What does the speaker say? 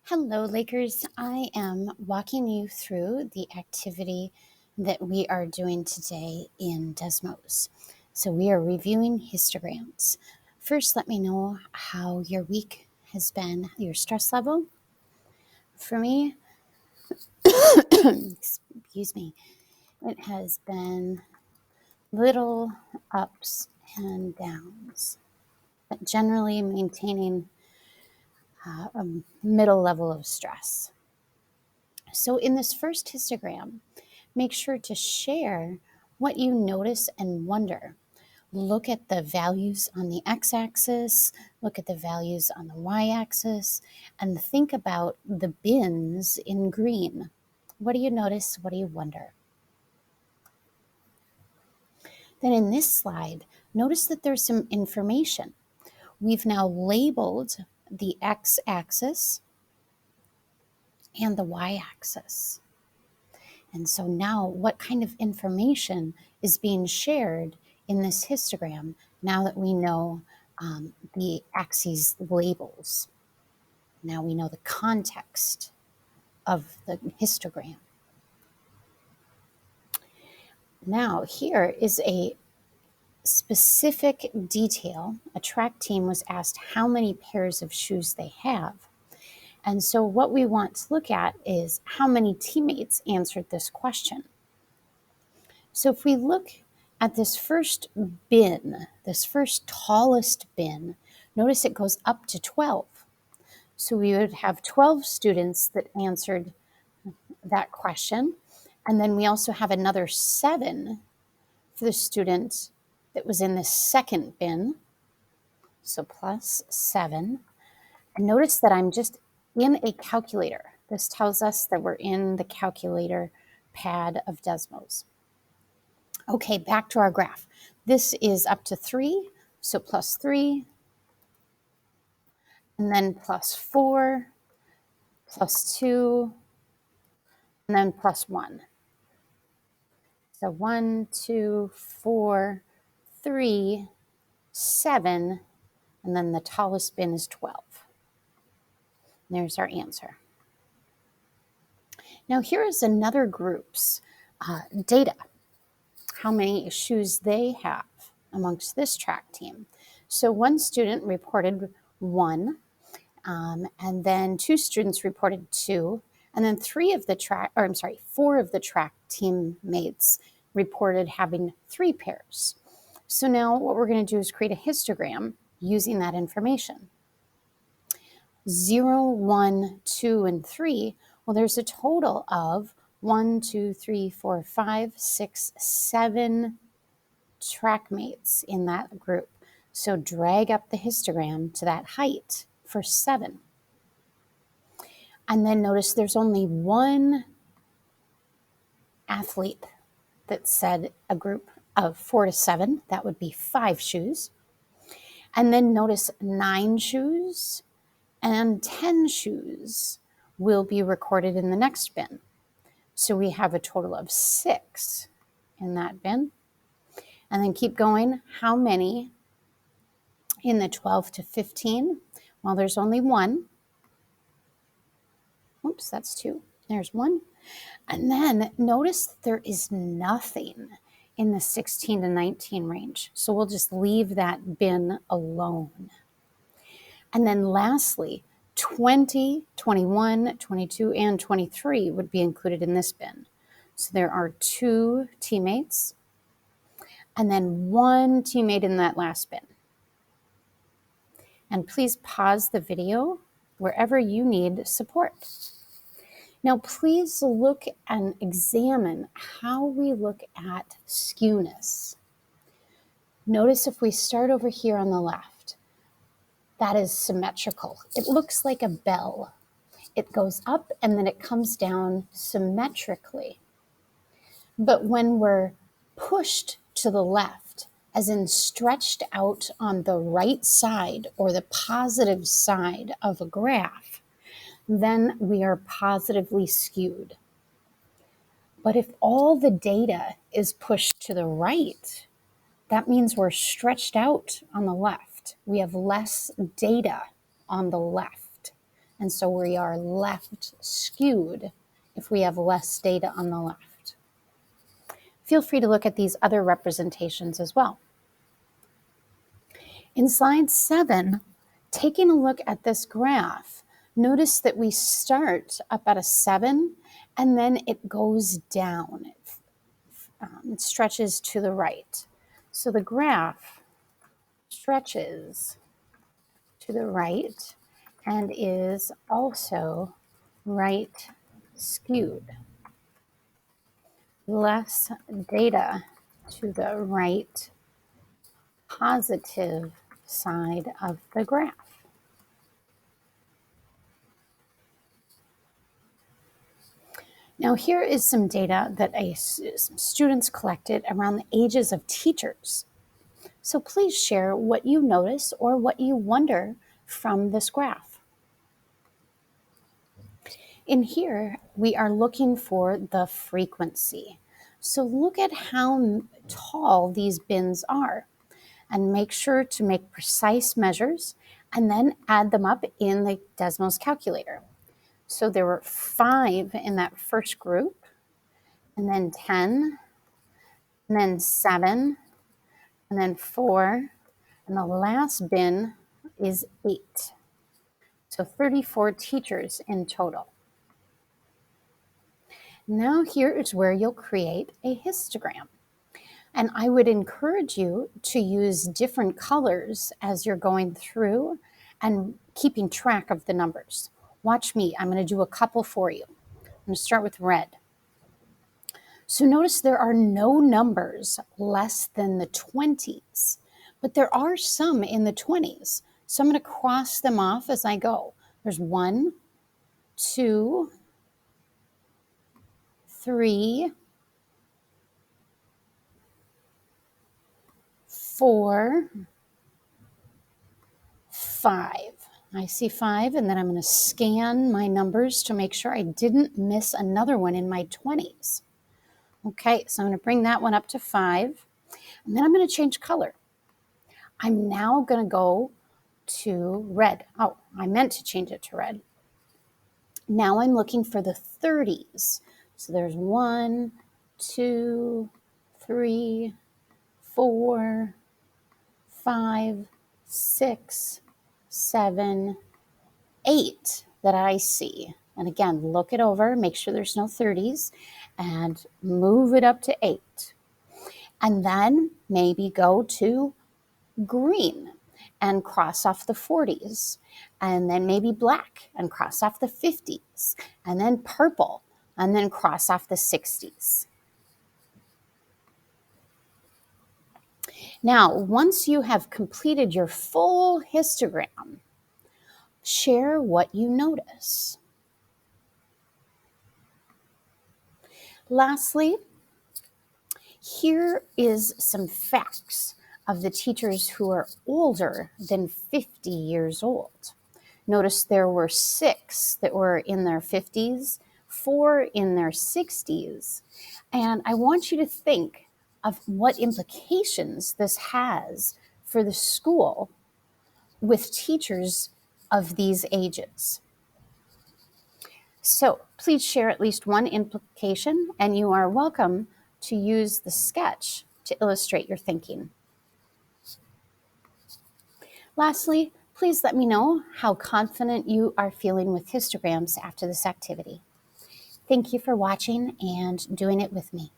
Hello, Lakers. I am walking you through the activity that we are doing today in Desmos. So we are reviewing histograms. First, let me know how your week has been, your stress level. For me, excuse me, it has been little ups and downs, but generally maintaining a middle level of stress. So in this first histogram, make sure to share what you notice and wonder. Look at the values on the x-axis, look at the values on the y-axis, and think about the bins in green. What do you notice? What do you wonder? Then in this slide, notice that there's some information. We've now labeled the x-axis and the y-axis. And so now what kind of information is being shared in this histogram now that we know the axes labels? Now we know the context of the histogram. Now here is a specific detail. A track team was asked how many pairs of shoes they have. And so what we want to look at is how many teammates answered this question. So if we look at this first bin, this first tallest bin, notice it goes up to 12. So we would have 12 students that answered that question. And then we also have another 7 for the student that was in the second bin. So plus 7. And notice that I'm just in a calculator. This tells us that we're in the calculator pad of Desmos. Okay, back to our graph. This is up to 3, so plus 3, and then plus 4, plus 2, and then plus 1. So 1, 2, 4, 3, 7, and then the tallest bin is 12. There's our answer. Now here is another group's data, how many shoes they have amongst this track team. So one student reported 1, and then 2 students reported 2, and then 4 of the track teammates reported having 3 pairs. So now what we're going to do is create a histogram using that information. 0, 1, 2, and 3, well, there's a total of 1, 2, 3, 4, 5, 6, 7 track mates in that group. So drag up the histogram to that height for 7. And then notice there's only one athlete that said a group of 4 to 7. That would be 5 shoes. And then notice 9 shoes and 10 shoes will be recorded in the next bin. So we have a total of 6 in that bin. And then keep going. How many in the 12 to 15? Well, there's only 1. Oops, that's 2. There's 1. And then notice that there is nothing in the 16 to 19 range. So we'll just leave that bin alone. And then lastly, 20, 21, 22, and 23 would be included in this bin. So there are 2 teammates and then 1 teammate in that last bin. And please pause the video wherever you need support. Now, please look and examine how we look at skewness. Notice if we start over here on the left, that is symmetrical. It looks like a bell. It goes up and then it comes down symmetrically. But when we're pushed to the left, as in stretched out on the right side or the positive side of a graph, then we are positively skewed. But if all the data is pushed to the right, that means we're stretched out on the left. We have less data on the left. And so we are left skewed if we have less data on the left. Feel free to look at these other representations as well. In slide 7, taking a look at this graph, notice that we start up at a 7 and then it goes down. It stretches to the right. So the graph stretches to the right and is also right skewed. Less data to the right positive side of the graph. Now here is some data that some students collected around the ages of teachers. So please share what you notice or what you wonder from this graph. In here, we are looking for the frequency. So look at how tall these bins are and make sure to make precise measures and then add them up in the Desmos calculator. So there were 5 in that first group, and then 10, and then 7, and then 4, and the last bin is 8. So 34 teachers in total. Now here is where you'll create a histogram. And I would encourage you to use different colors as you're going through and keeping track of the numbers. Watch me, I'm going to do a couple for you. I'm going to start with red. So notice there are no numbers less than the 20s, but there are some in the 20s. So I'm going to cross them off as I go. There's 1, 2, 3, 4, 5. I see 5, and then I'm going to scan my numbers to make sure I didn't miss another one in my 20s. Okay, so I'm going to bring that one up to 5, and then I'm going to change color. I'm now going to go to red. Oh, I meant to change it to red. Now I'm looking for the 30s. So there's 1, 2, 3, 4, 5, 6, 7, 8 that I see. And again, look it over, make sure there's no 30s, and move it up to 8. And then maybe go to green and cross off the 40s, and then maybe black and cross off the 50s, and then purple, and then cross off the 60s. Now, once you have completed your full histogram, share what you notice. Lastly, here is some facts of the teachers who are older than 50 years old. Notice there were 6 that were in their 50s, 4 in their 60s, and I want you to think of what implications this has for the school with teachers of these ages. So please share at least one implication, and you are welcome to use the sketch to illustrate your thinking. Lastly, please let me know how confident you are feeling with histograms after this activity. Thank you for watching and doing it with me.